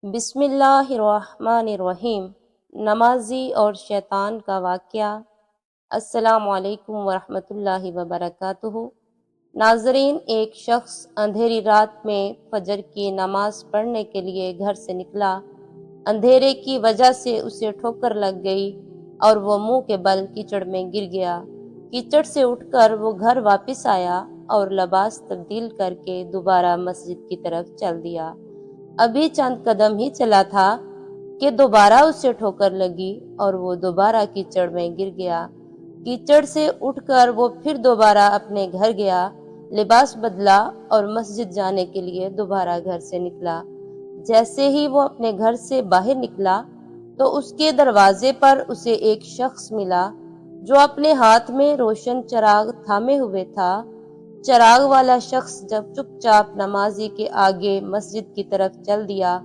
بسم اللہ الرحمن الرحیم۔ نمازی اور شیطان کا واقعہ۔ السلام علیکم ورحمۃ اللہ وبرکاتہ۔ ناظرین، ایک شخص اندھیری رات میں فجر کی نماز پڑھنے کے لیے گھر سے نکلا۔ اندھیرے کی وجہ سے اسے ٹھوکر لگ گئی اور وہ منہ کے بل کیچڑ میں گر گیا۔ کیچڑ سے اٹھ کر وہ گھر واپس آیا اور لباس تبدیل کر کے دوبارہ مسجد کی طرف چل دیا۔ ابھی چند قدم ہی چلا تھا کہ دوبارہ اسے ٹھوکر لگی اور وہ دوبارہ کیچڑ میں گر گیا۔ کیچڑ سے اٹھ کر وہ پھر دوبارہ اپنے گھر گیا، لباس بدلا اور مسجد جانے کے لیے دوبارہ گھر سے نکلا۔ جیسے ہی وہ اپنے گھر سے باہر نکلا تو اس کے دروازے پر اسے ایک شخص ملا جو اپنے ہاتھ میں روشن چراغ تھامے ہوئے تھا۔ چراغ والا شخص جب چپ چاپ نمازی کے آگے مسجد کی طرف چل دیا۔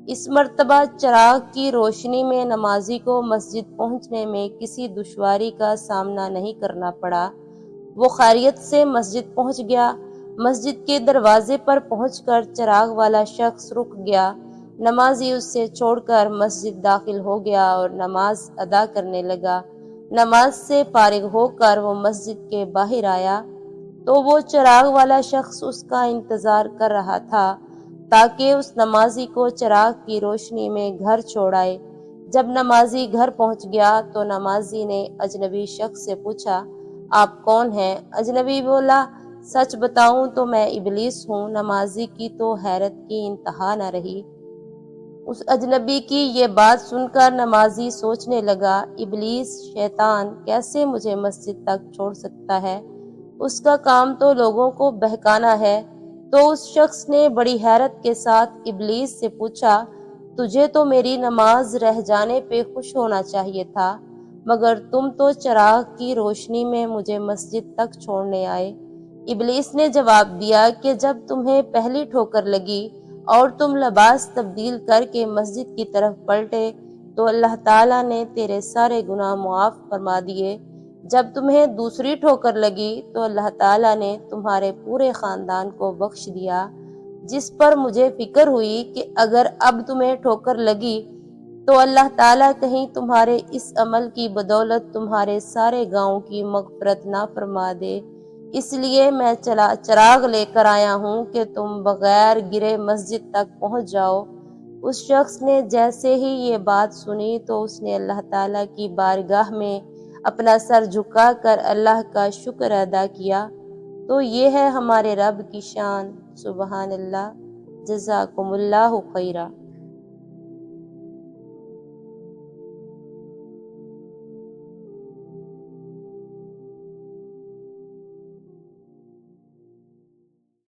اس مرتبہ چراغ کی روشنی میں نمازی کو مسجد پہنچنے میں کسی دشواری کا سامنا نہیں کرنا پڑا۔ وہ خیریت سے مسجد پہنچ گیا۔ مسجد کے دروازے پر پہنچ کر چراغ والا شخص رک گیا۔ نمازی اس سے چھوڑ کر مسجد داخل ہو گیا اور نماز ادا کرنے لگا۔ نماز سے فارغ ہو کر وہ مسجد کے باہر آیا تو وہ چراغ والا شخص اس کا انتظار کر رہا تھا تاکہ اس نمازی کو چراغ کی روشنی میں گھر چھوڑ آئے۔ جب نمازی گھر پہنچ گیا تو نمازی نے اجنبی شخص سے پوچھا، آپ کون ہیں؟ اجنبی بولا، سچ بتاؤں تو میں ابلیس ہوں۔ نمازی کی تو حیرت کی انتہا نہ رہی۔ اس اجنبی کی یہ بات سن کر نمازی سوچنے لگا، ابلیس، شیطان کیسے مجھے مسجد تک چھوڑ سکتا ہے؟ اس کا کام تو لوگوں کو بہکانا ہے۔ تو اس شخص نے بڑی حیرت کے ساتھ ابلیس سے پوچھا، تجھے تو میری نماز رہ جانے پہ خوش ہونا چاہیے تھا، مگر تم تو چراغ کی روشنی میں مجھے مسجد تک چھوڑنے آئے۔ ابلیس نے جواب دیا کہ جب تمہیں پہلی ٹھوکر لگی اور تم لباس تبدیل کر کے مسجد کی طرف پلٹے تو اللہ تعالیٰ نے تیرے سارے گناہ معاف فرما دیے۔ جب تمہیں دوسری ٹھوکر لگی تو اللہ تعالیٰ نے تمہارے پورے خاندان کو بخش دیا، جس پر مجھے فکر ہوئی کہ اگر اب تمہیں ٹھوکر لگی تو اللہ تعالیٰ کہیں تمہارے اس عمل کی بدولت تمہارے سارے گاؤں کی مغفرت نہ فرما دے، اس لیے میں چراغ لے کر آیا ہوں کہ تم بغیر گرے مسجد تک پہنچ جاؤ۔ اس شخص نے جیسے ہی یہ بات سنی تو اس نے اللہ تعالیٰ کی بارگاہ میں اپنا سر جھکا کر اللہ کا شکر ادا کیا۔ تو یہ ہے ہمارے رب کی شان۔ سبحان اللہ، جزاکم اللہ خیرہ۔